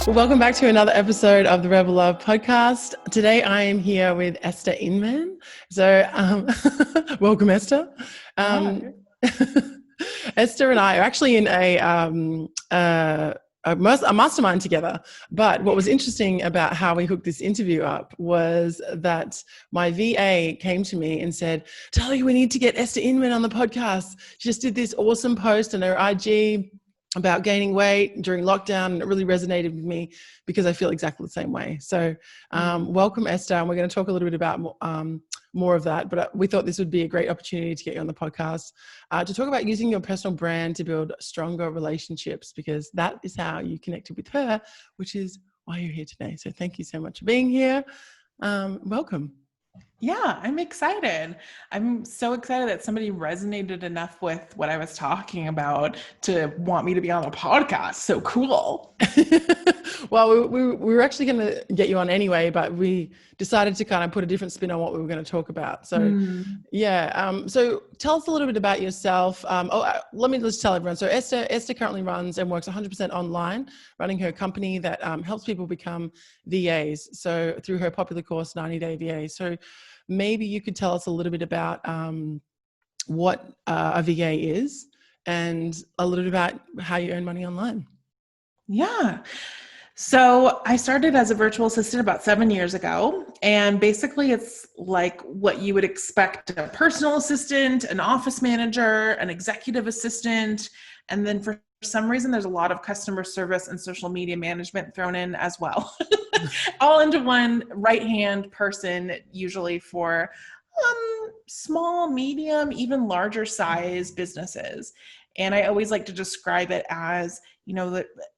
Well, welcome back to another episode of the Rebel Love podcast. Today I am here with Esther Inman. So welcome, Esther. Esther and I are actually in a mastermind together. But what was interesting about how we hooked this interview up was that my VA came to me and said, "Tali, we need to get Esther Inman on the podcast. She just did this awesome post on her IG about gaining weight during lockdown, and it really resonated with me because I feel exactly the same way." So welcome, Esther, and we're going to talk a little bit about more of that, but we thought this would be a great opportunity to get you on the podcast to talk about using your personal brand to build stronger relationships, because that is how you connected with her, which is why you're here today. So thank you so much for being here. Welcome. Yeah, I'm excited. I'm so excited that somebody resonated enough with what I was talking about to want me to be on a podcast. So cool. Well, we were actually going to get you on anyway, but we decided to kind of put a different spin on what we were going to talk about. So so tell us a little bit about yourself. Let me just tell everyone. So Esther currently runs and works 100% online, running her company that helps people become VAs. So through her popular course, 90-Day VA. So maybe you could tell us a little bit about what a VA is and a little bit about how you earn money online. Yeah. So I started as a virtual assistant about 7 years ago. And basically it's like what you would expect: a personal assistant, an office manager, an executive assistant. And then for some reason, there's a lot of customer service and social media management thrown in as well, all into one right-hand person, usually for small, medium, even larger size businesses. And I always like to describe it as,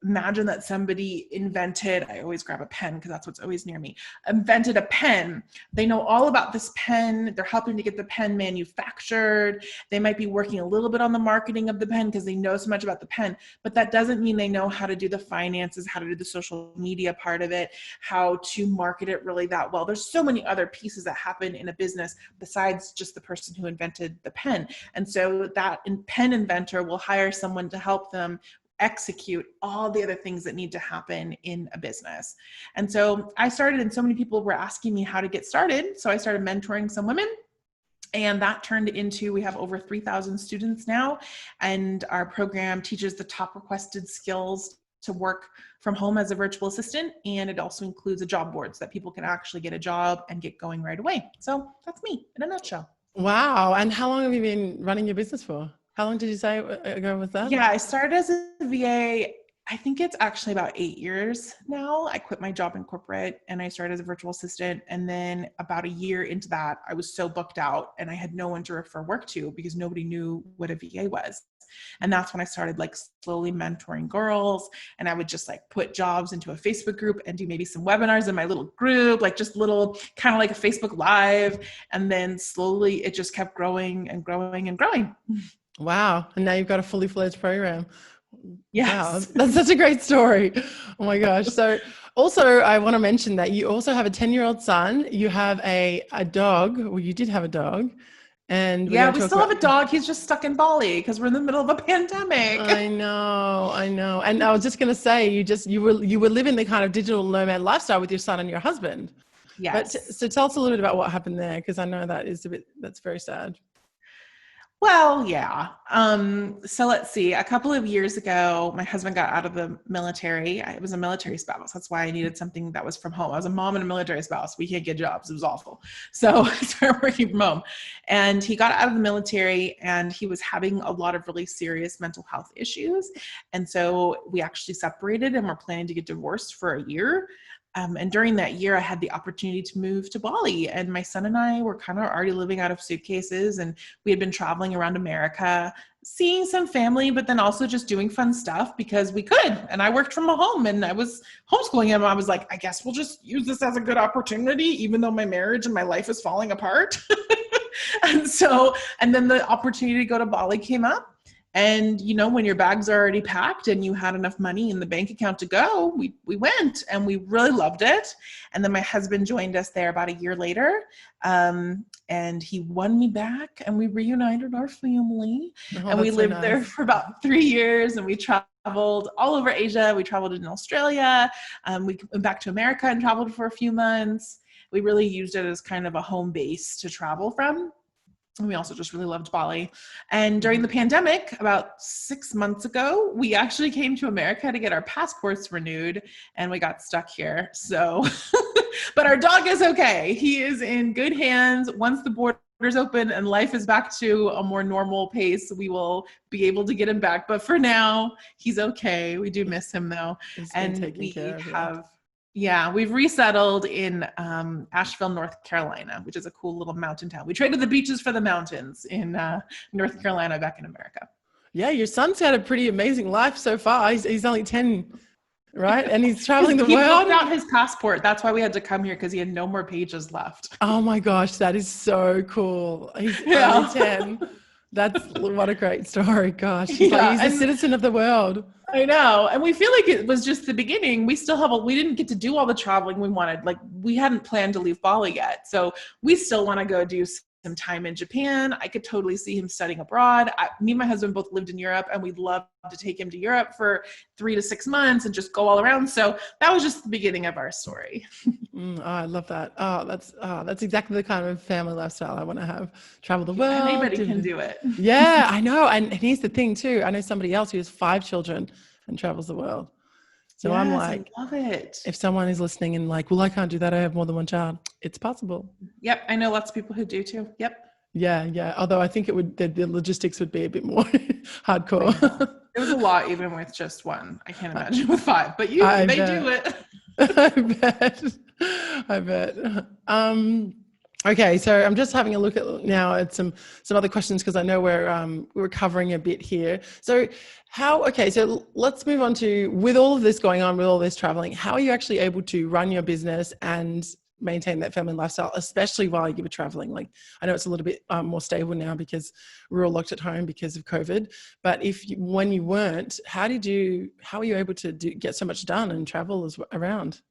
imagine that somebody invented, I always grab a pen because that's what's always near me, invented a pen. They know all about this pen. They're helping to get the pen manufactured. They might be working a little bit on the marketing of the pen because they know so much about the pen, but that doesn't mean they know how to do the finances, how to do the social media part of it, how to market it really that well. There's so many other pieces that happen in a business besides just the person who invented the pen. And so that pen inventor will hire someone to help them execute all the other things that need to happen in a business. And so I started, and so many people were asking me how to get started. So I started mentoring some women, and that turned into, we have over 3,000 students now. And our program teaches the top requested skills to work from home as a virtual assistant. And it also includes a job board so that people can actually get a job and get going right away. So that's me in a nutshell. Wow. And how long have you been running your business for? How long did you say ago was that? Yeah, I started as a VA. I think it's actually about 8 years now. I quit my job in corporate and I started as a virtual assistant. And then about a year into that, I was so booked out and I had no one to refer work to because nobody knew what a VA was. And that's when I started slowly mentoring girls. And I would just put jobs into a Facebook group and do maybe some webinars in my little group, just little kind of like a Facebook Live. And then slowly it just kept growing and growing and growing. Wow. And now you've got a fully fledged program. Yes. Wow. That's such a great story. Oh my gosh. So also I want to mention that you also have a 10-year-old son. You have a dog. Well, you did have a dog. And yeah, we still have a dog. He's just stuck in Bali because we're in the middle of a pandemic. I know. And I was just going to say, you were living the kind of digital nomad lifestyle with your son and your husband. Yes. So tell us a little bit about what happened there, because I know that's very sad. Well, yeah. So let's see. A couple of years ago, my husband got out of the military. I was a military spouse. That's why I needed something that was from home. I was a mom and a military spouse. We can't get jobs. It was awful. So I started working from home. And he got out of the military and he was having a lot of really serious mental health issues. And so we actually separated and we're planning to get divorced for a year. And during that year, I had the opportunity to move to Bali, and my son and I were kind of already living out of suitcases, and we had been traveling around America, seeing some family, but then also just doing fun stuff because we could. And I worked from home and I was homeschooling him. I was like, I guess we'll just use this as a good opportunity, even though my marriage and my life is falling apart. And then the opportunity to go to Bali came up. And, when your bags are already packed and you had enough money in the bank account to go, we went and we really loved it. And then my husband joined us there about a year later. And he won me back and we reunited our family. And we lived there for about 3 years and we traveled traveled all over Asia. We traveled in Australia. We went back to America and traveled for a few months. We really used it as kind of a home base to travel from. And we also just really loved Bali. And during the pandemic, about 6 months ago, we actually came to America to get our passports renewed, and we got stuck here. So, but our dog is okay. He is in good hands. Once the borders open and life is back to a more normal pace, we will be able to get him back. But for now, he's okay. We do miss him though. And we have... Yeah, we've resettled in Asheville, North Carolina, which is a cool little mountain town. We traded the beaches for the mountains in North Carolina back in America. Yeah, your son's had a pretty amazing life so far. He's only 10, right? And he's traveling the world. He filled out his passport. That's why we had to come here, because he had no more pages left. Oh my gosh, that is so cool. He's only 10. What a great story. Gosh, he's a citizen of the world. I know. And we feel like it was just the beginning. We still we didn't get to do all the traveling we wanted. Like, we hadn't planned to leave Bali yet. So we still want to go do some time in Japan. I could totally see him studying abroad. Me and my husband both lived in Europe, and we'd love to take him to Europe for 3 to 6 months and just go all around. So that was just the beginning of our story. I love that. That's exactly the kind of family lifestyle I want to have. Travel the world. Anybody can do it. Yeah, I know. And here's the thing too. I know somebody else who has 5 children and travels the world. So yes, I'm like, I love it. If someone is listening and like, well, I can't do that, I have more than one child. It's possible. Yep. I know lots of people who do too. Yep. Yeah. Although I think the logistics would be a bit more hardcore. It was a lot even with just one. I can't imagine with 5, but they do it. I bet. Okay, so I'm just having a look at some other questions, because I know we're covering a bit here. So so let's move on to, with all of this going on, with all this traveling, how are you actually able to run your business and maintain that family lifestyle, especially while you were traveling? Like, I know it's a little bit more stable now because we're all locked at home because of COVID. But when you weren't, how were you able to get so much done and travel around?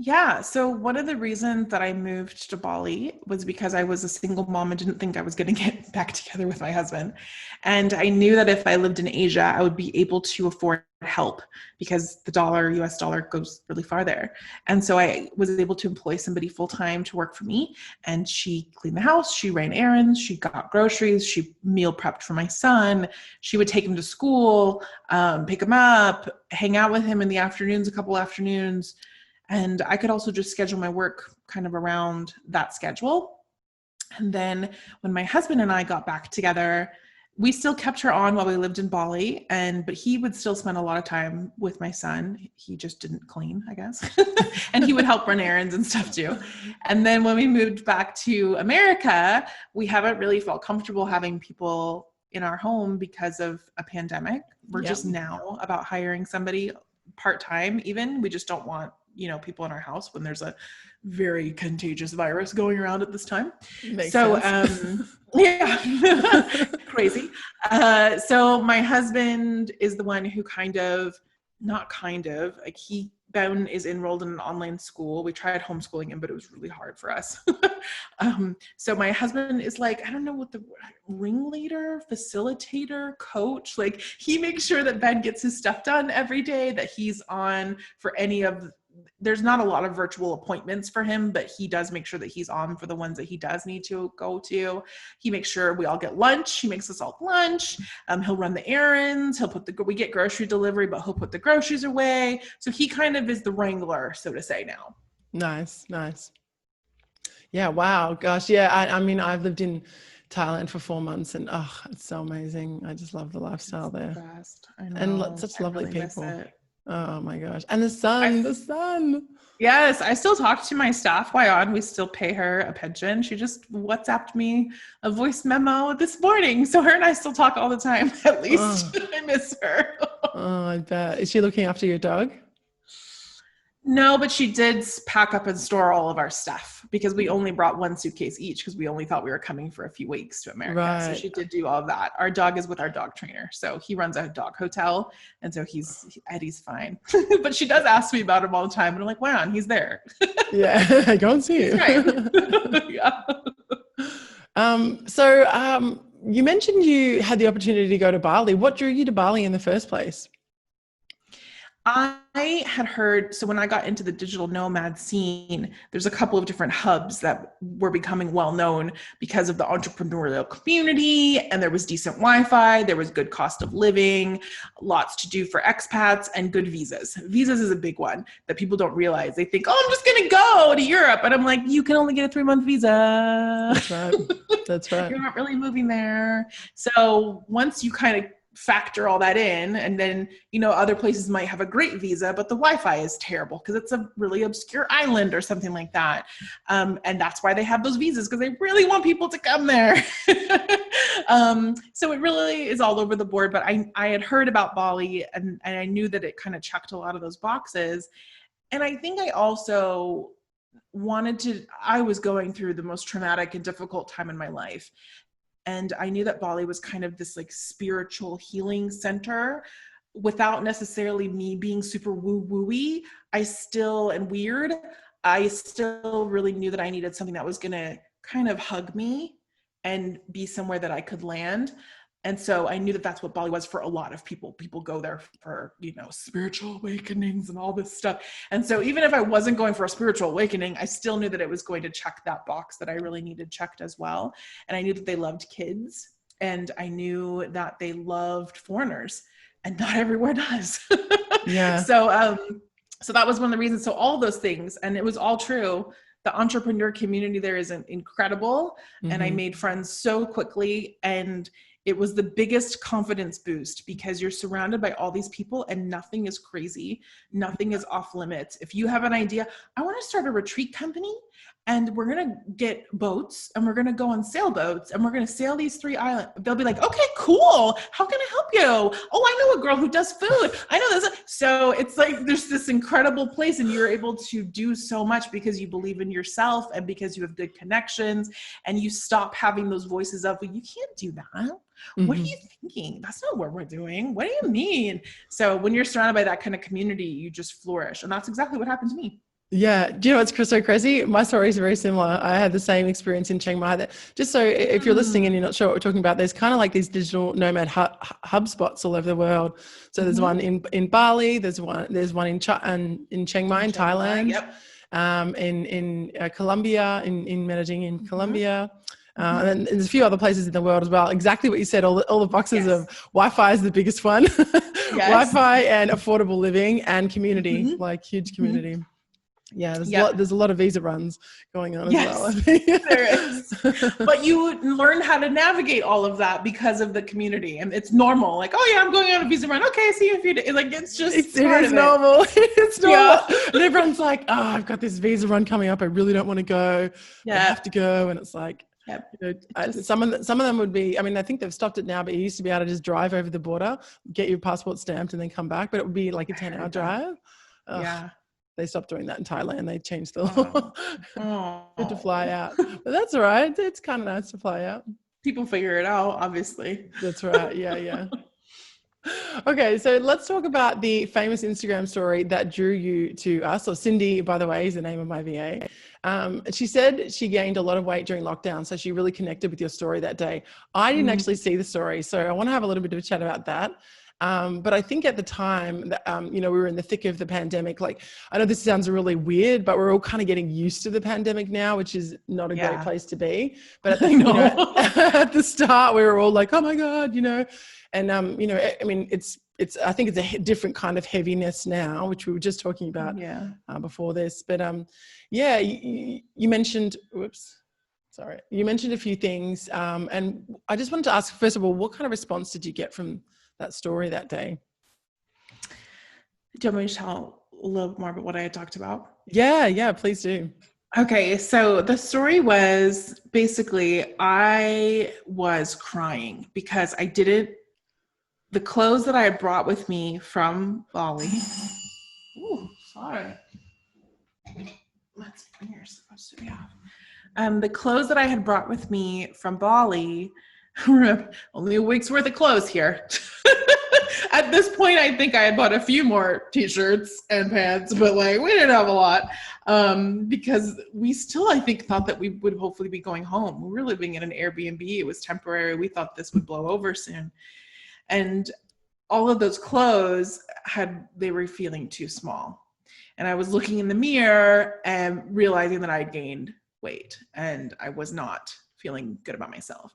Yeah. So one of the reasons that I moved to Bali was because I was a single mom and didn't think I was going to get back together with my husband. And I knew that if I lived in Asia, I would be able to afford help, because the US dollar goes really far there. And so I was able to employ somebody full-time to work for me. And she cleaned the house, she ran errands, she got groceries, she meal prepped for my son. She would take him to school, pick him up, hang out with him in the afternoons, a couple afternoons. And I could also just schedule my work kind of around that schedule. And then when my husband and I got back together, we still kept her on while we lived in Bali, but he would still spend a lot of time with my son. He just didn't clean, I guess. And he would help run errands and stuff too. And then when we moved back to America, we haven't really felt comfortable having people in our home because of a pandemic. We're just now about hiring somebody part-time even. We just don't want people in our house when there's a very contagious virus going around at this time. Makes sense. Crazy. So my husband is the one who Ben is enrolled in an online school. We tried homeschooling him, but it was really hard for us. So my husband is like, I don't know what the ringleader, facilitator, coach, like he makes sure that Ben gets his stuff done every day, that he's on for there's not a lot of virtual appointments for him, but he does make sure that he's on for the ones that he does need to go to. He makes sure we all get lunch. He makes us all lunch. He'll run the errands. We get grocery delivery, but he'll put the groceries away. So he kind of is the wrangler, so to say now. Nice. Yeah. Wow. Gosh. Yeah. I mean, I've lived in Thailand for 4 months, and it's so amazing. I just love the lifestyle there. The best. I know. And such lovely people. Oh my gosh. And the sun. Yes. I still talk to my staff while on. We still pay her a pension. She just WhatsApped me a voice memo this morning. So her and I still talk all the time, at least. I miss her. I bet. Is she looking after your dog? No, but she did pack up and store all of our stuff, because we only brought 1 suitcase each, because we only thought we were coming for a few weeks to America. Right. So she did do all of that. Our dog is with our dog trainer. So he runs a dog hotel. And so Eddie's fine. But she does ask me about him all the time. And I'm like, wow, he's there. Yeah, go and see him. Yeah. So you mentioned you had the opportunity to go to Bali. What drew you to Bali in the first place? I had heard, so when I got into the digital nomad scene, there's a couple of different hubs that were becoming well known because of the entrepreneurial community, and there was decent Wi-Fi, there was good cost of living, lots to do for expats, and good visas. Visas is a big one that people don't realize. They think, oh, I'm just going to go to Europe. And I'm like, you can only get a 3-month visa. That's right. That's right. You're not really moving there. So once you kind of factor all that in, and then, you know, other places might have a great visa, but the Wi-Fi is terrible because it's a really obscure island or something like that. And that's why they have those visas, because they really want people to come there. So it really is all over the board, but I had heard about Bali, and I knew that it kind of checked a lot of those boxes. And I think I also I was going through the most traumatic and difficult time in my life. And I knew that Bali was kind of this like spiritual healing center without necessarily me being super woo-woo-y. I still really knew that I needed something that was going to kind of hug me and be somewhere that I could land. And so I knew that that's what Bali was for a lot of people. People go there for, you know, spiritual awakenings and all this stuff. And so even if I wasn't going for a spiritual awakening, I still knew that it was going to check that box that I really needed checked as well. And I knew that they loved kids, and I knew that they loved foreigners, and not everywhere does. Yeah. So that was one of the reasons. So all those things, and it was all true. The entrepreneur community there is incredible. Mm-hmm. And I made friends so quickly, and it was the biggest confidence boost because you're surrounded by all these people and nothing is crazy. Nothing is off limits. If you have an idea, I want to start a retreat company, and we're going to get boats, and we're going to go on sailboats, and we're going to sail these 3 islands. They'll be like, okay, cool. How can I help you? Oh, I know a girl who does food. I know this. So it's like, there's this incredible place, and you're able to do so much because you believe in yourself and because you have good connections, and you stop having those voices of, well, you can't do that. What are you thinking? That's not what we're doing. What do you mean? So when you're surrounded by that kind of community, you just flourish. And that's exactly what happened to me. Yeah. Do you know what's so crazy? My story is very similar. I had the same experience in Chiang Mai. That just so if you're listening and you're not sure what we're talking about, there's kind of like these digital nomad hub spots all over the world. So there's one in Bali, there's one in Chiang Mai in Thailand, in Colombia, in Medellin in Colombia. And then there's a few other places in the world as well. Exactly what you said, all the boxes of Wi-Fi is the biggest one. Wi-Fi and affordable living and community, like huge community. Yeah, there's a lot of visa runs going on as well. There is. But you learn how to navigate all of that because of the community, and it's normal. Like, oh yeah, I'm going on a visa run. Okay, see you in a few days. Like, it's just it is normal. It's normal. And everyone's like, oh, I've got this visa run coming up. I really don't want to go. I have to go, and it's like. You know, some of them would be, I mean, I think they've stopped it now, but you used to be able to just drive over the border, get your passport stamped and then come back, but it would be like a 10-hour drive. They stopped doing that in Thailand. They changed the law. Good to fly out. But that's all right. It's kind of nice to fly out. People figure it out, obviously. That's right. Yeah. Okay, so let's talk about the famous Instagram story that drew you to us. Or Cindy, by the way, is the name of my VA. She said she gained a lot of weight during lockdown, so she really connected with your story that day. I didn't actually see the story, so I want to have a little bit of a chat about that. But I think at the time that, you know, we were in the thick of the pandemic. Like, I know this sounds really weird, but we're all kind of getting used to the pandemic now, which is not a great place to be. But at the, you know, at the start, we were all like, oh my God, you know, and, you know, I mean, I think it's a different kind of heaviness now, which we were just talking about before this. But you mentioned, you mentioned a few things. And I just wanted to ask, first of all, what kind of response did you get from that story that day? Do you want me to tell a little more about what I had talked about? Yeah, please do. Okay, so the story was basically I was crying because the clothes that I had brought with me from Bali. Ooh, sorry. My finger's supposed to be off. The clothes that I had brought with me from Bali, only a week's worth of clothes here. At this point, I think I had bought a few more t-shirts and pants, but like we didn't have a lot because we still, I think, thought that we would hopefully be going home. We were living in an Airbnb. It was temporary. We thought this would blow over soon. And all of those clothes they were feeling too small. And I was looking in the mirror and realizing that I had gained weight and I was not feeling good about myself.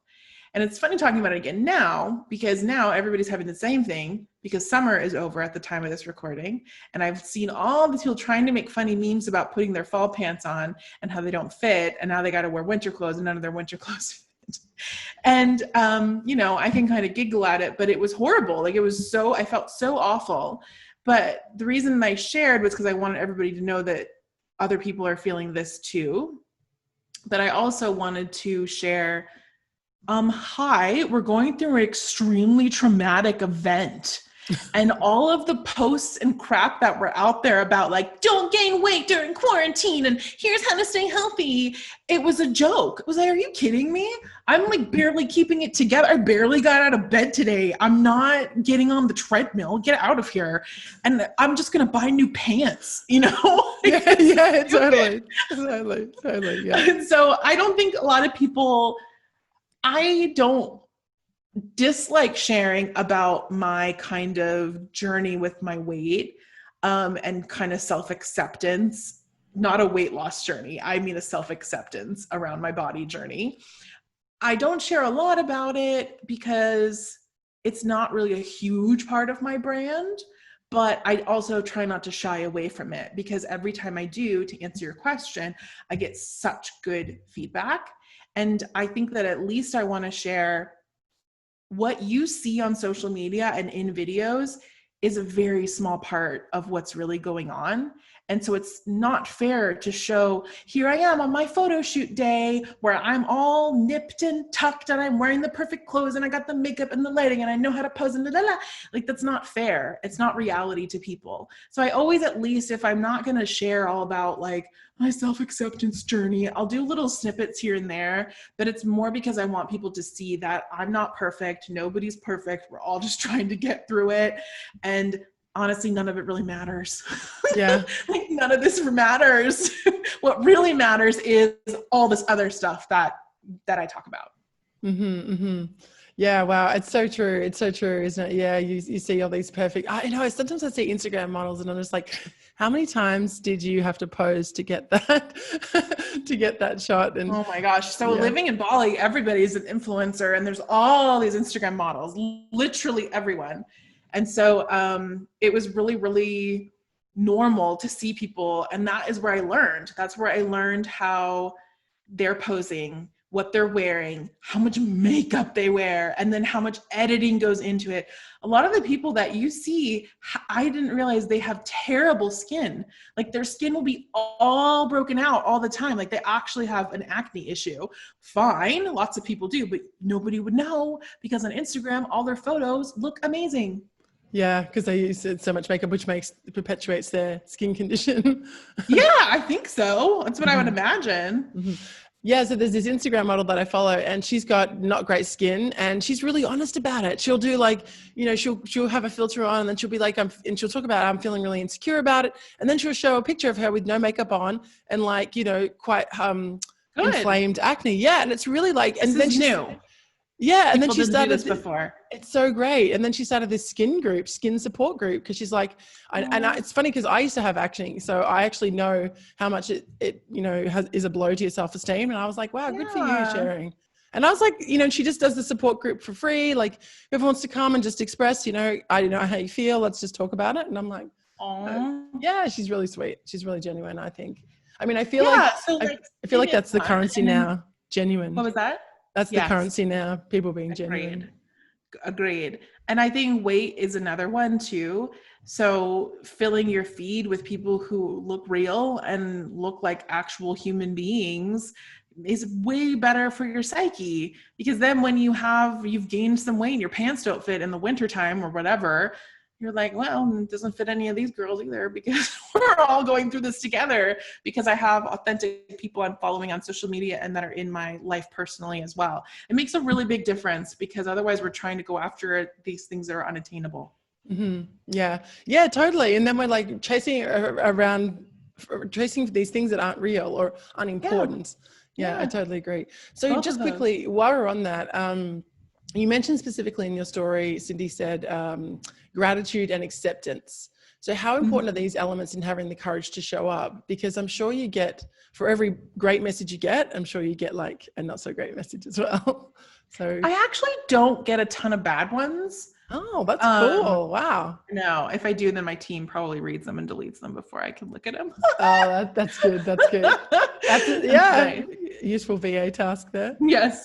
And it's funny talking about it again now, because now everybody's having the same thing, because summer is over at the time of this recording. And I've seen all these people trying to make funny memes about putting their fall pants on and how they don't fit. And now they got to wear winter clothes and none of their winter clothes fit. And, I can kind of giggle at it, but it was horrible. Like I felt so awful. But the reason I shared was because I wanted everybody to know that other people are feeling this too. But I also wanted to share, hi, we're going through an extremely traumatic event. And all of the posts and crap that were out there about like, don't gain weight during quarantine and here's how to stay healthy. It was a joke. It was like, are you kidding me? I'm like barely keeping it together. I barely got out of bed today. I'm not getting on the treadmill. Get out of here. And I'm just going to buy new pants, Yeah, totally. Yeah. And so I don't think a lot of people, I don't dislike sharing about my kind of journey with my weight and kind of self-acceptance, not a weight loss journey. I mean a self-acceptance around my body journey. I don't share a lot about it because it's not really a huge part of my brand, but I also try not to shy away from it because every time I do, to answer your question, I get such good feedback. And I think that at least I want to share what you see on social media and in videos is a very small part of what's really going on. And so it's not fair to show, here I am on my photo shoot day where I'm all nipped and tucked and I'm wearing the perfect clothes and I got the makeup and the lighting and I know how to pose and like, that's not fair. It's not reality to people. So I always, at least if I'm not going to share all about like my self-acceptance journey, I'll do little snippets here and there, but it's more because I want people to see that I'm not perfect. Nobody's perfect. We're all just trying to get through it. And honestly, none of it really matters. Yeah. Like none of this matters. What really matters is all this other stuff that I talk about. Mm-hmm, mm-hmm. Yeah. Wow. It's so true. It's so true, isn't it? Yeah. You see all these perfect, I know sometimes I see Instagram models and I'm just like, how many times did you have to pose to get that, to get that shot? And oh my gosh. So living in Bali, everybody's an influencer and there's all these Instagram models, literally everyone. And so it was really, really normal to see people. And that is where I learned. That's where I learned how they're posing, what they're wearing, how much makeup they wear, and then how much editing goes into it. A lot of the people that you see, I didn't realize they have terrible skin. Like their skin will be all broken out all the time. Like they actually have an acne issue. Fine, lots of people do, but nobody would know because on Instagram, all their photos look amazing. Yeah, because they use so much makeup, which perpetuates their skin condition. Yeah, I think so. That's what I would imagine. Mm-hmm. Yeah, so there's this Instagram model that I follow and she's got not great skin and she's really honest about it. She'll do like, she'll have a filter on and then she'll be like, and she'll talk about, I'm feeling really insecure about it. And then she'll show a picture of her with no makeup on and like, quite inflamed acne. Yeah, and it's really like, and then she's new. Yeah, and then she started this before. It's so great. And then she started this skin support group because she's like, it's funny because I used to have acne, so I actually know how much it is a blow to your self-esteem. And I was like, wow, good for you sharing. And I was like, she just does the support group for free. Like, whoever wants to come and just express, I don't know how you feel. Let's just talk about it. And I'm like, yeah, she's really sweet. She's really genuine, I think. I mean, I feel I feel like that's the currency now. Genuine. What was that? That's the currency now, people being genuine. Agreed. And I think weight is another one too. So filling your feed with people who look real and look like actual human beings is way better for your psyche, because then when you've gained some weight and your pants don't fit in the wintertime or whatever, you're like, well, it doesn't fit any of these girls either because we're all going through this together, because I have authentic people I'm following on social media and that are in my life personally as well. It makes a really big difference because otherwise we're trying to go after these things that are unattainable. Mm-hmm. Yeah, totally. And then we're like chasing these things that aren't real or unimportant. Yeah, I totally agree. So just quickly, while we're on that, You mentioned specifically in your story, Cindy said, gratitude and acceptance. So how important are these elements in having the courage to show up? Because I'm sure you get, for every great message you get, I'm sure you get like a not so great message as well. So I actually don't get a ton of bad ones. oh, that's cool. Wow. No, if I do, then my team probably reads them and deletes them before I can look at them. Oh, that's good. That's good. That's yeah, useful VA task there. Yes.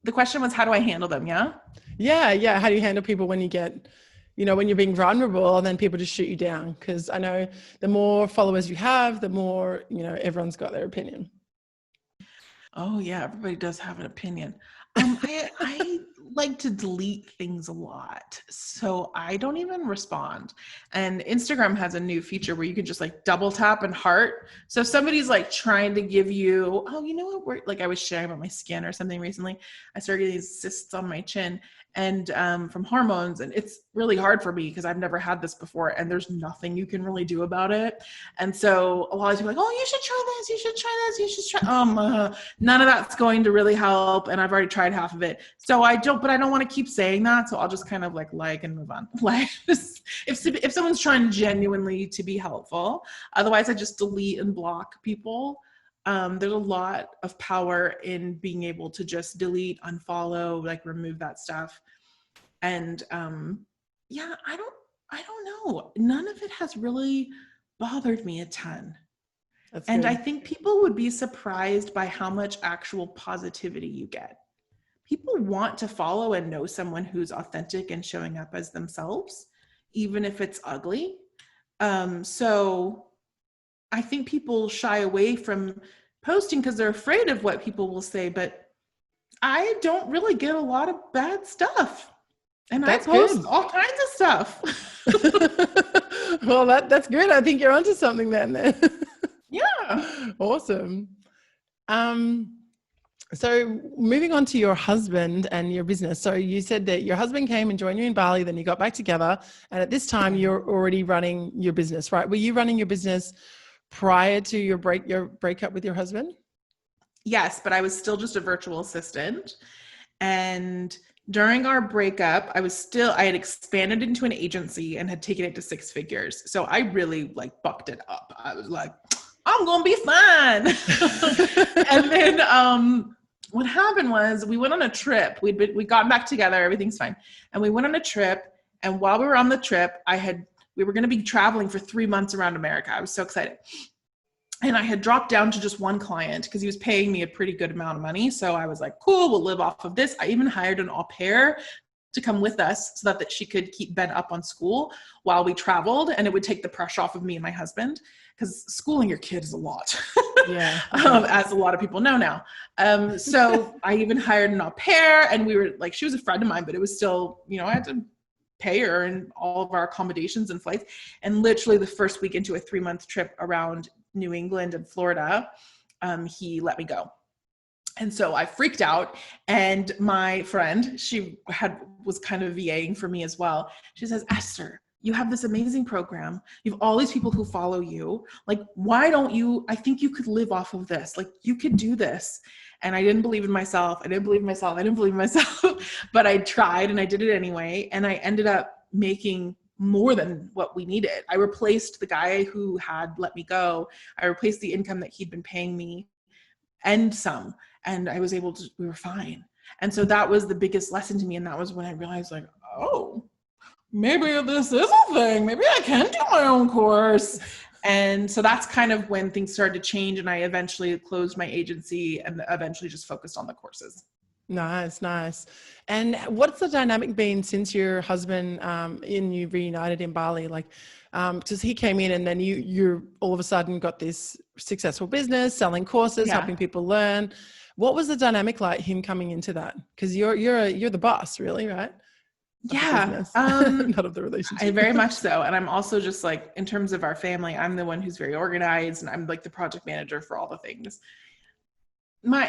The question was, how do I handle them? Yeah. Yeah. How do you handle people when you get, when you're being vulnerable and then people just shoot you down? Because I know the more followers you have, the more, everyone's got their opinion. Oh yeah, everybody does have an opinion. I like to delete things a lot, so I don't even respond. And Instagram has a new feature where you can just like double tap and heart. So if somebody's like trying to give you, oh, you know what? Like I was sharing about my skin or something recently. I started getting these cysts on my chin, and from hormones, and it's really hard for me because I've never had this before, and there's nothing you can really do about it. And so a lot of people are like, oh, you should try this, you should try this, you should try. None of that's going to really help, and I've already tried half of it. So I don't want to keep saying that, so I'll just kind of like and move on. Like if someone's trying genuinely to be helpful, otherwise I just delete and block people. There's a lot of power in being able to just delete, unfollow, like remove that stuff. And yeah, I don't know. None of it has really bothered me a ton. That's and good. I think people would be surprised by how much actual positivity you get. People want to follow and know someone who's authentic and showing up as themselves, even if it's ugly. So I think people shy away from posting because they're afraid of what people will say, but I don't really get a lot of bad stuff. And that's I post good. All kinds of stuff. Well, that's good. I think you're onto something then. Yeah. Awesome. So moving on to your husband and your business. So you said that your husband came and joined you in Bali, then you got back together. And at this time you're already running your business, right? Were you running your business prior to your breakup with your husband? Yes, but I was still just a virtual assistant. And during our breakup, I had expanded into an agency and had taken it to 6 figures. So I really like bucked it up. I was like, I'm going to be fine. And then what happened was we went on a trip. We'd gotten back together. Everything's fine. And we went on a trip. And while we were on the trip, we were going to be traveling for 3 months around America. I was so excited. And I had dropped down to just one client because he was paying me a pretty good amount of money. So I was like, cool, we'll live off of this. I even hired an au pair to come with us so that she could keep Ben up on school while we traveled. And it would take the pressure off of me and my husband, because schooling your kid is a lot. Yeah. As a lot of people know now. So I even hired an au pair, and we were like, she was a friend of mine, but it was still, I had to pay her and all of our accommodations and flights. And literally the first week into a 3-month trip around New England and Florida, he let me go. And so I freaked out, and my friend, she was kind of VAing for me as well. She says, Esther, you have this amazing program. You have all these people who follow you. Like, why don't you, I think you could live off of this. Like, you could do this. And I didn't believe in myself. But I tried, and I did it anyway. And I ended up making more than what we needed. I replaced the guy who had let me go. I replaced the income that he'd been paying me and some. And I was able to, we were fine. And so that was the biggest lesson to me. And that was when I realized, like, oh, maybe this is a thing. Maybe I can do my own course. And so that's kind of when things started to change. And I eventually closed my agency and eventually just focused on the courses. Nice. And what's the dynamic been since your husband and you reunited in Bali? Like, because he came in and then you all of a sudden got this successful business, selling courses, helping people learn. What was the dynamic like, him coming into that? Because you're the boss, really, right? Yeah. Not of the relationship. I very much so. And I'm also just like, in terms of our family, I'm the one who's very organized, and I'm like the project manager for all the things.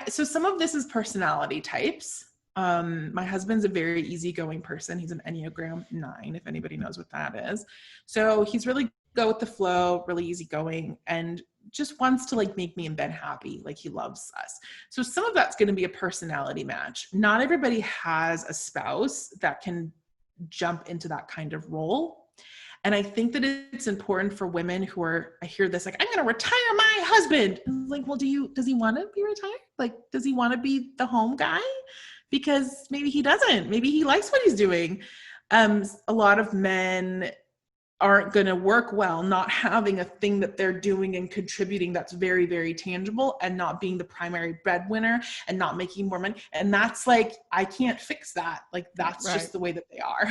So some of this is personality types. My husband's a very easygoing person. He's an Enneagram 9, if anybody knows what that is. So he's really go with the flow, really easygoing, and just wants to like make me and Ben happy. Like he loves us. So some of that's going to be a personality match. Not everybody has a spouse that can jump into that kind of role. And I think that it's important for women who are, I hear this, like, I'm going to retire my husband. I'm like, well, does he want to be retired? Like, does he want to be the home guy? Because maybe he doesn't. Maybe he likes what he's doing. A lot of men aren't going to work well not having a thing that they're doing and contributing that's very, very tangible, and not being the primary breadwinner and not making more money. And that's like, I can't fix that. Like, that's Right. just the way that they are.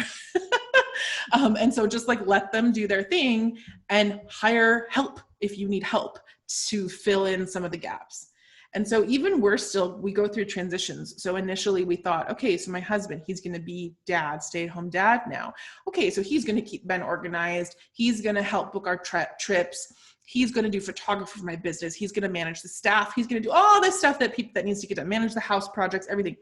And so just like let them do their thing and hire help if you need help to fill in some of the gaps. And so even we go through transitions. So initially we thought, okay, so my husband, he's going to be dad, stay-at-home dad now. Okay, so he's going to keep Ben organized. He's going to help book our trips. He's going to do photography for my business. He's going to manage the staff. He's going to do all this stuff that needs to get done, manage the house projects, everything.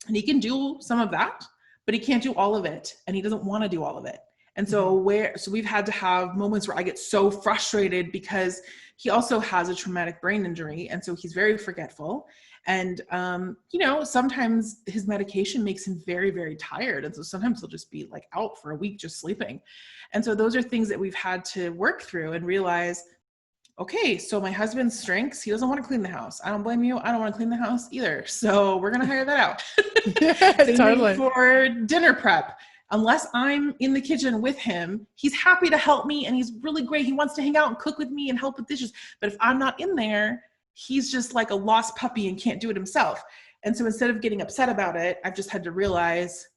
And he can do some of that, but he can't do all of it. And he doesn't want to do all of it. And so we've had to have moments where I get so frustrated because he also has a traumatic brain injury. And so he's very forgetful. And, sometimes his medication makes him very, very tired. And so sometimes he'll just be like out for a week, just sleeping. And so those are things that we've had to work through and realize, okay, so my husband's strengths, he doesn't want to clean the house. I don't blame you. I don't want to clean the house either. So we're going to hire that out. Same Totally. thing for dinner prep. Unless I'm in the kitchen with him, he's happy to help me and he's really great. He wants to hang out and cook with me and help with dishes. But if I'm not in there, he's just like a lost puppy and can't do it himself. And so instead of getting upset about it, I've just had to realize,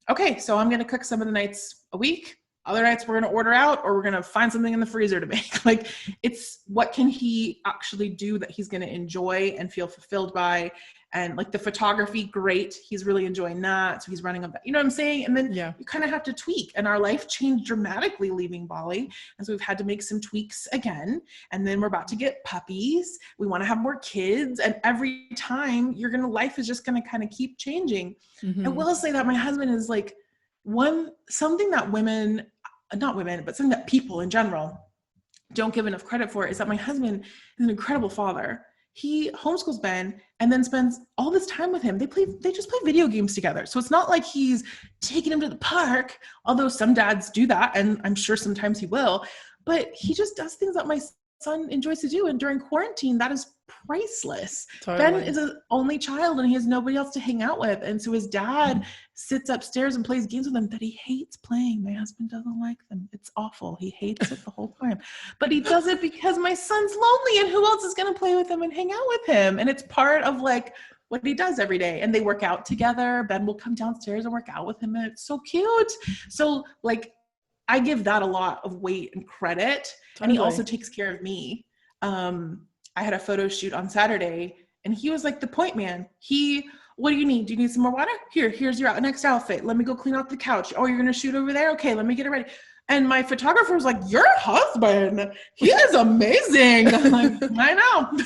okay, so I'm going to cook some of the nights a week. Other nights we're going to order out, or we're going to find something in the freezer to make. Like, it's what can he actually do that he's going to enjoy and feel fulfilled by. And like the photography, great. He's really enjoying that. So he's running up that, you know what I'm saying? And then you kind of have to tweak. And our life changed dramatically leaving Bali. And so we've had to make some tweaks again. And then we're about to get puppies. We want to have more kids. And every time life is just going to kind of keep changing. I will say that my husband is like something that something that people in general don't give enough credit for is that my husband is an incredible father. He homeschools Ben and then spends all this time with him. They just play video games together. So it's not like he's taking him to the park, although some dads do that. And I'm sure sometimes he will, but he just does things that my son enjoys to do. And during quarantine, that is priceless. Totally. Ben is an only child and he has nobody else to hang out with. And so his dad sits upstairs and plays games with him that he hates playing. My husband doesn't like them. It's awful. He hates it the whole time. But he does it because my son's lonely and who else is going to play with him and hang out with him? And it's part of like what he does every day. And they work out together. Ben will come downstairs and work out with him. And it's so cute. So like, I give that a lot of weight and credit. Totally. And he also takes care of me. I had a photo shoot on Saturday and he was like the point man. What do you need? Do you need some more water? Here's your next outfit. Let me go clean out the couch. Oh, you're going to shoot over there? Okay, let me get it ready. And my photographer was like, your husband, he is amazing. I'm like, I know.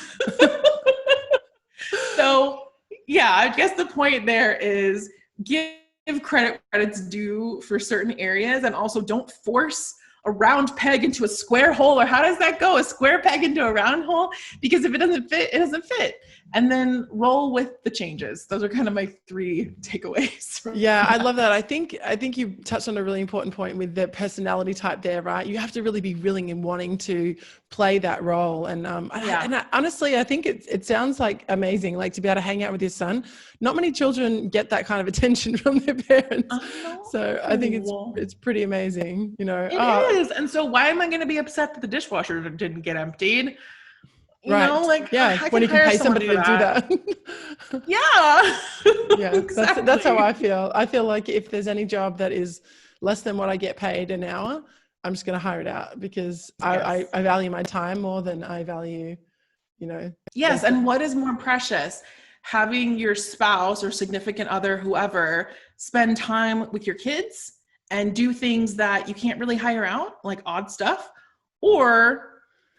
So yeah, I guess the point there is give credit's due for certain areas, and also don't force a round peg into a square hole. Or how does that go? A square peg into a round hole? Because if it doesn't fit, it doesn't fit. And then roll with the changes. Those are kind of my 3 takeaways. Yeah, I love that. I think you touched on a really important point with the personality type there, right? You have to really be willing and wanting to play that role. And honestly, I think it sounds like amazing, like to be able to hang out with your son. Not many children get that kind of attention from their parents. So I think it's pretty amazing, you know. It is. And so why am I going to be upset that the dishwasher didn't get emptied? You know, like, when you can pay somebody to do that. Yeah. Exactly. That's how I feel. I feel like if there's any job that is less than what I get paid an hour, I'm just going to hire it out because I value my time more than I value, you know. Yes. And what is more precious? Having your spouse or significant other, whoever, spend time with your kids and do things that you can't really hire out, like odd stuff, or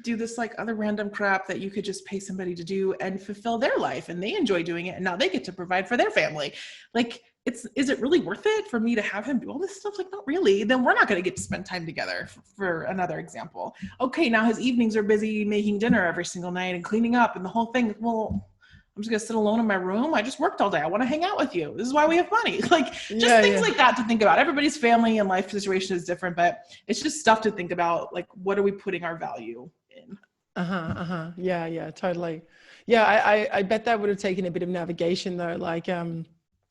do this like other random crap that you could just pay somebody to do and fulfill their life, and they enjoy doing it, and now they get to provide for their family. Like, is it really worth it for me to have him do all this stuff? Like, not really. Then we're not going to get to spend time together, for another example. Okay, now his evenings are busy making dinner every single night and cleaning up and the whole thing. Well, I'm just going to sit alone in my room. I just worked all day. I want to hang out with you. This is why we have money. Like, just things like that to think about. Everybody's family and life situation is different, but it's just stuff to think about. Like, what are we putting our value in? Yeah, totally. Yeah, I bet that would have taken a bit of navigation though, like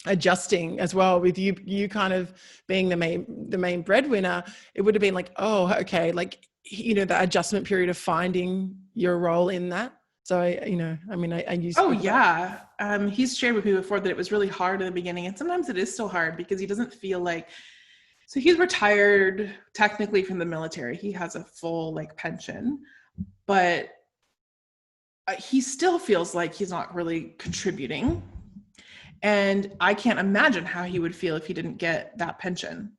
adjusting as well with you kind of being the main breadwinner. It would have been like, oh, okay, like, you know, the adjustment period of finding your role in that. So I use. Oh yeah. He's shared with me before that it was really hard in the beginning, and sometimes it is still hard because he doesn't feel like, so he's retired technically from the military. He has a full like pension, but he still feels like he's not really contributing. And I can't imagine how he would feel if he didn't get that pension.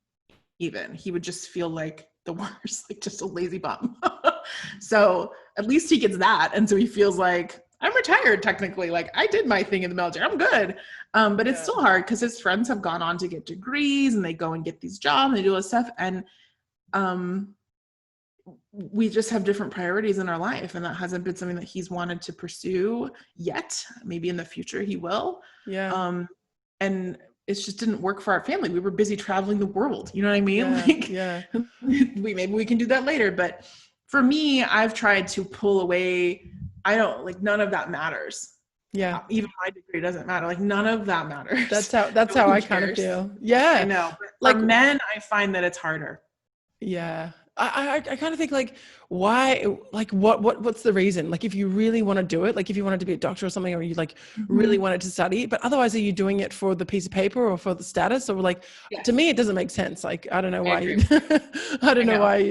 Even he would just feel like the worst, like just a lazy bum. So at least he gets that. And so he feels like, I'm retired technically, like I did my thing in the military, I'm good. But it's still hard because his friends have gone on to get degrees and they go and get these jobs and they do all this stuff. And we just have different priorities in our life, and that hasn't been something that he's wanted to pursue yet. Maybe in the future he will. And it just didn't work for our family. We were busy traveling the world. You know what I mean? Maybe we can do that later. But for me, I've tried to pull away. I don't like, none of that matters. Yeah. Even my degree doesn't matter. Like none of that matters. That's how I kind of feel. Yeah. I know. But like for men, I find that it's harder. Yeah. I kind of think like, why, like what's the reason? Like if you really want to do it, like if you wanted to be a doctor or something, or you like really wanted to study, but otherwise are you doing it for the piece of paper or for the status? Or like, to me, it doesn't make sense. Like, I don't know why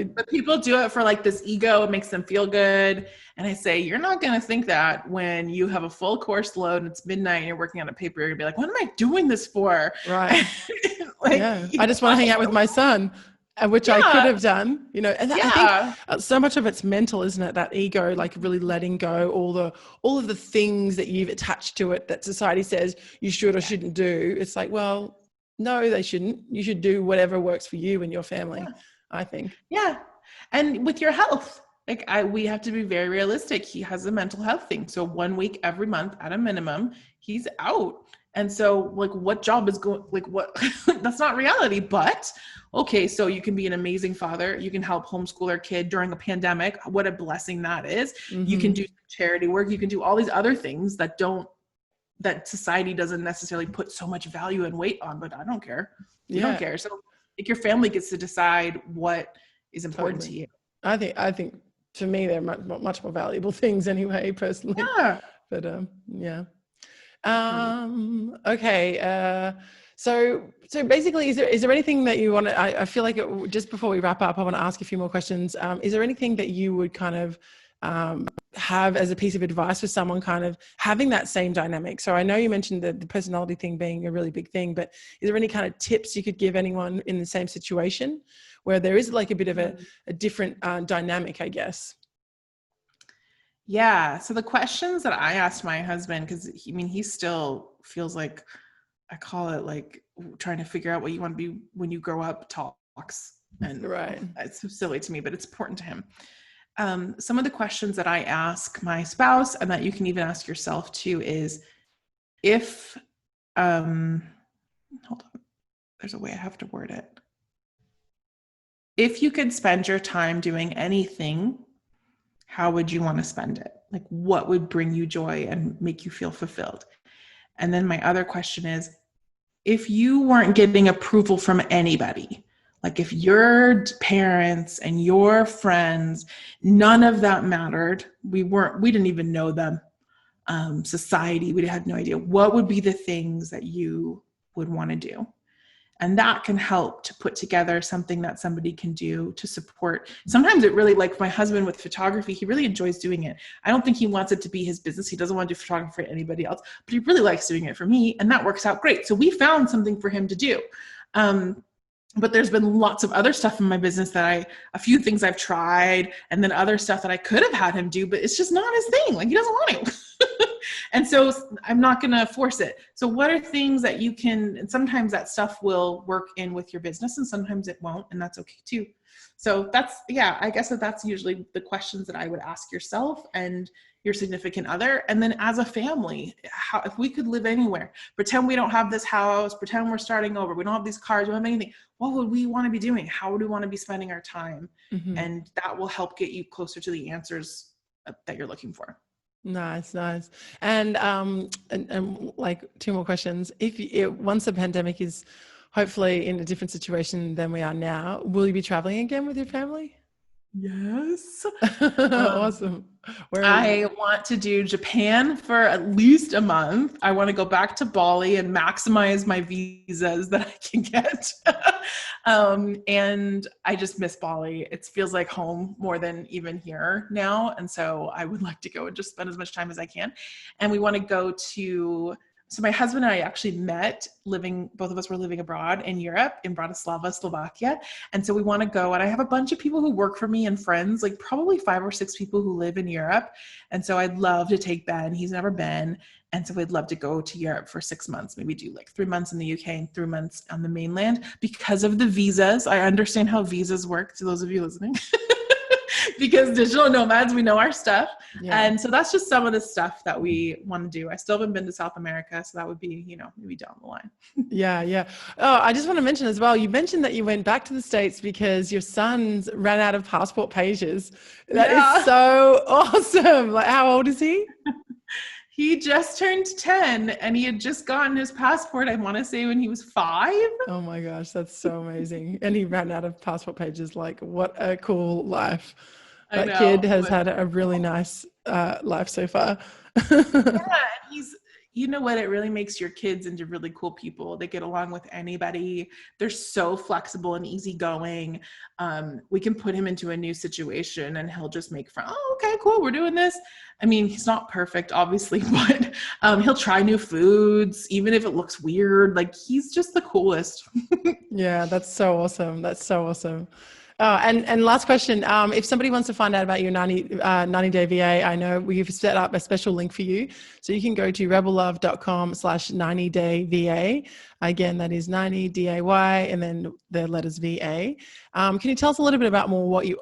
but people do it for like this ego. It makes them feel good. And I say, you're not going to think that when you have a full course load and it's midnight and you're working on a paper, you're gonna be like, what am I doing this for? Right. I just want to hang out with my son. Which I could have done, you know, and I think so much of it's mental, isn't it? That ego, like really letting go all of the things that you've attached to it that society says you should or shouldn't do. It's like, well, no, they shouldn't. You should do whatever works for you and your family, I think. Yeah. And with your health, like we have to be very realistic. He has a mental health thing. So 1 week every month at a minimum, he's out. And so like what job is going, like what, that's not reality, but okay. So you can be an amazing father. You can help homeschool our kid during a pandemic. What a blessing that is. You can do charity work. You can do all these other things that society doesn't necessarily put so much value and weight on, but I don't care. You don't care. So like your family gets to decide what is important to you. I think to me, they're much more valuable things anyway, personally. Yeah. But okay. So basically, is there anything that you want to, I feel like just before we wrap up, I want to ask a few more questions. Is there anything that you would kind of have as a piece of advice for someone kind of having that same dynamic? So I know you mentioned the personality thing being a really big thing, but is there any kind of tips you could give anyone in the same situation where there is like a bit of a different dynamic, I guess? Yeah. So the questions that I asked my husband, because he still feels like, I call it like trying to figure out what you want to be when you grow up talks. And it's so silly to me, but it's important to him. Some of the questions that I ask my spouse and that you can even ask yourself too is if, hold on, there's a way I have to word it. If you could spend your time doing anything, how would you want to spend it? Like what would bring you joy and make you feel fulfilled? And then my other question is, if you weren't getting approval from anybody, like if your parents and your friends, none of that mattered, we didn't even know them, society, we had no idea, what would be the things that you would want to do? And that can help to put together something that somebody can do to support. Sometimes it really, like my husband with photography, he really enjoys doing it. I don't think he wants it to be his business. He doesn't want to do photography for anybody else, but he really likes doing it for me. And that works out great. So we found something for him to do. But there's been lots of other stuff in my business that a few things I've tried, and then other stuff that I could have had him do, but it's just not his thing. Like he doesn't want to. And so I'm not going to force it. So what are things that you can, and sometimes that stuff will work in with your business and sometimes it won't, and that's okay too. So that's, yeah, I guess that's usually the questions that I would ask yourself and your significant other. And then as a family, how, if we could live anywhere, pretend we don't have this house, pretend we're starting over, we don't have these cars, we don't have anything, what would we want to be doing? How would we want to be spending our time? Mm-hmm. And that will help get you closer to the answers that you're looking for. Nice. And like two more questions. Once the pandemic is hopefully in a different situation than we are now, will you be traveling again with your family? Yes. Awesome. I want to do Japan for at least a month. I want to go back to Bali and maximize my visas that I can get. And I just miss Bali. It feels like home more than even here now. And so I would like to go and just spend as much time as I can. And we want to go to, so my husband and I actually met both of us were living abroad in Europe, in Bratislava, Slovakia. And so we want to go, and I have a bunch of people who work for me and friends, like probably 5 or 6 people who live in Europe. And so I'd love to take Ben. He's never been. And so we'd love to go to Europe for 6 months, maybe do like 3 months in the UK and 3 months on the mainland because of the visas. I understand how visas work, to those of you listening. Because digital nomads, we know our stuff. Yeah. And so that's just some of the stuff that we want to do. I still haven't been to South America, so that would be, maybe down the line. Yeah. Oh, I just want to mention as well, you mentioned that you went back to the States because your sons ran out of passport pages. That is so awesome. Like, how old is he? He just turned 10 and he had just gotten his passport, I want to say, when he was 5. Oh my gosh, that's so amazing. And he ran out of passport pages. Like, what a cool life. That kid has had a really nice life so far. Yeah, he's, you know what, it really makes your kids into really cool people. They get along with anybody. They're so flexible and easygoing. We can put him into a new situation and he'll just make friends. Oh, okay, cool, we're doing this. I mean, he's not perfect, obviously, but he'll try new foods, even if it looks weird. Like, he's just the coolest. Yeah, that's so awesome. That's so awesome. Oh, and last question. If somebody wants to find out about your 90-day VA, I know we've set up a special link for you. So you can go to rebellove.com/90day VA. Again, that is 90 DAY and then the letters VA. Can you tell us a little bit about more what you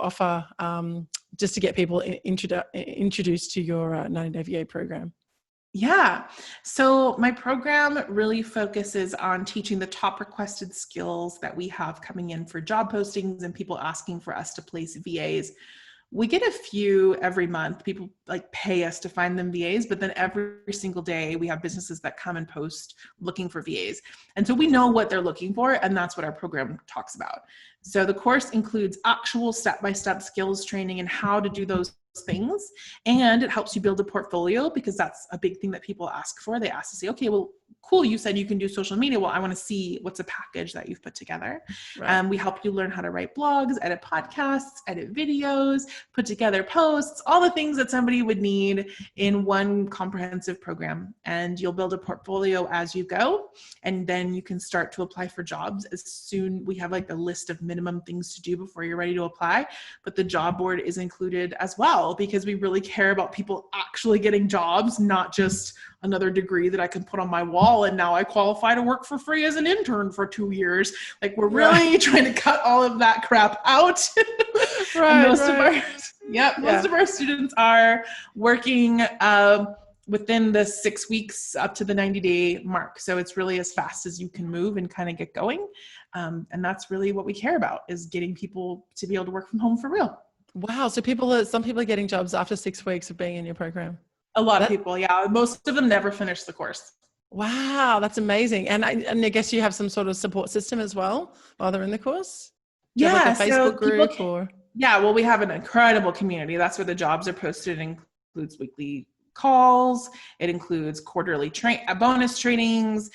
offer just to get people introduced to your 90-day VA program? Yeah. So my program really focuses on teaching the top requested skills that we have coming in for job postings and people asking for us to place VAs. We get a few every month. People like pay us to find them VAs, but then every single day we have businesses that come and post looking for VAs. And so we know what they're looking for, and that's what our program talks about. So the course includes actual step-by-step skills training and how to do those things. And it helps you build a portfolio because that's a big thing that people ask for. They ask to say, okay, well, cool, you said you can do social media. Well, I want to see what's a package that you've put together. Right. We help you learn how to write blogs, edit podcasts, edit videos, put together posts, all the things that somebody would need in one comprehensive program. And you'll build a portfolio as you go. And then you can start to apply for jobs as soon. We have like a list of minimum things to do before you're ready to apply, but the job board is included as well because we really care about people actually getting jobs, not just another degree that I can put on my wall and now I qualify to work for free as an intern for 2 years. Like, we're really trying to cut all of that crap out. Most of our students are working within the 6 weeks up to the 90-day mark. So it's really as fast as you can move and kind of get going. And that's really what we care about, is getting people to be able to work from home for real. Wow. So some people are getting jobs after 6 weeks of being in your program. A lot of people, yeah. Most of them never finish the course. Wow, that's amazing. And I guess you have some sort of support system as well while they're in the course? Do you have like a Facebook group or? Yeah, well, we have an incredible community. That's where the jobs are posted. It includes weekly calls. It includes quarterly bonus trainings.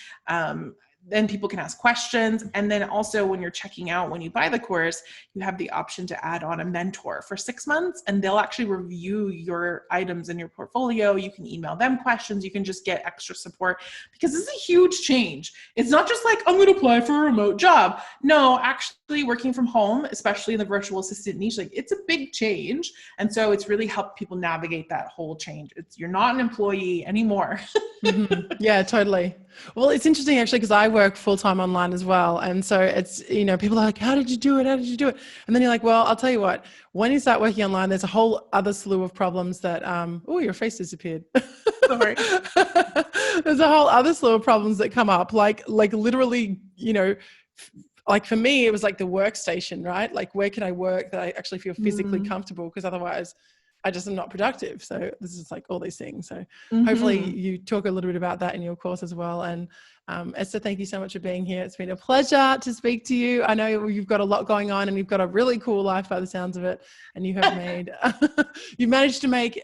then people can ask questions. And then also when you're checking out, when you buy the course, you have the option to add on a mentor for 6 months, and they'll actually review your items in your portfolio. You can email them questions. You can just get extra support, because this is a huge change. It's not just like, I'm going to apply for a remote job. No, actually working from home, especially in the virtual assistant niche, like it's a big change. And so it's really helped people navigate that whole change. You're not an employee anymore. Mm-hmm. Yeah, totally. Well, it's interesting actually, because I work full-time online as well. And so it's, people are like, how did you do it? How did you do it? And then you're like, well, I'll tell you what, when you start working online, there's a whole other slew of problems that, oh, your face disappeared. Sorry. There's a whole other slew of problems that come up, like literally, like for me, it was like the workstation, right? Like, where can I work that I actually feel physically comfortable? Because otherwise I just am not productive. So this is like all these things. So hopefully you talk a little bit about that in your course as well. And Esther, thank you so much for being here. It's been a pleasure to speak to you. I know you've got a lot going on, and you've got a really cool life by the sounds of it. And you have you've managed to make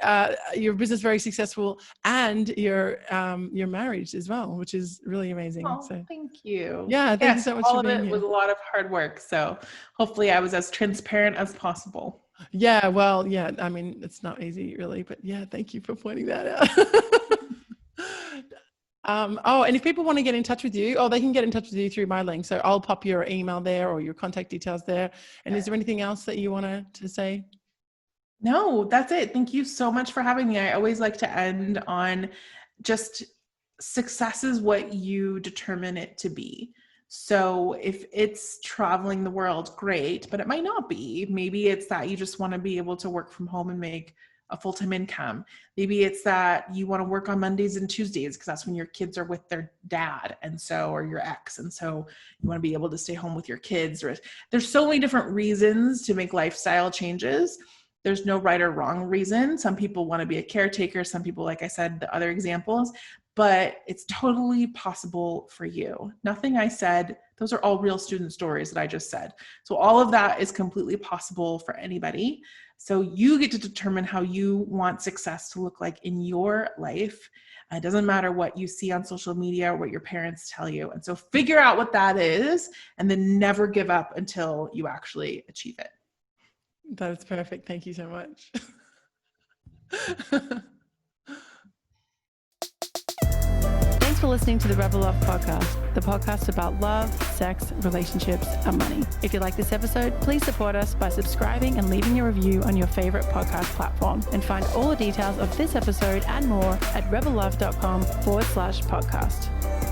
your business very successful, and your marriage as well, which is really amazing. Oh, so thank you. Yeah, thank you so much all for being of it here. was a lot of hard work. So hopefully I was as transparent as possible. Yeah, well, yeah, I mean, it's not easy really, but yeah, thank you for pointing that out. And if people want to get in touch with you, they can get in touch with you through my link. So I'll pop your email there or your contact details there. And is there anything else that you wanted to say? No, that's it. Thank you so much for having me. I always like to end on just success is what you determine it to be. So if it's traveling the world, great, but it might not be. Maybe it's that you just want to be able to work from home and make a full-time income. Maybe it's that you want to work on Mondays and Tuesdays because that's when your kids are with their dad or your ex. And so you want to be able to stay home with your kids. There's so many different reasons to make lifestyle changes. There's no right or wrong reason. Some people want to be a caretaker. Some people, like I said, the other examples, but it's totally possible for you. Nothing I said, those are all real student stories that I just said. So all of that is completely possible for anybody. So you get to determine how you want success to look like in your life. It doesn't matter what you see on social media or what your parents tell you. And so figure out what that is, and then never give up until you actually achieve it. That is perfect. Thank you so much. Thanks for listening to the Rebel Love Podcast, the podcast about love, sex, relationships, and money. If you like this episode, please support us by subscribing and leaving a review on your favorite podcast platform. And find all the details of this episode and more at rebellove.com/podcast.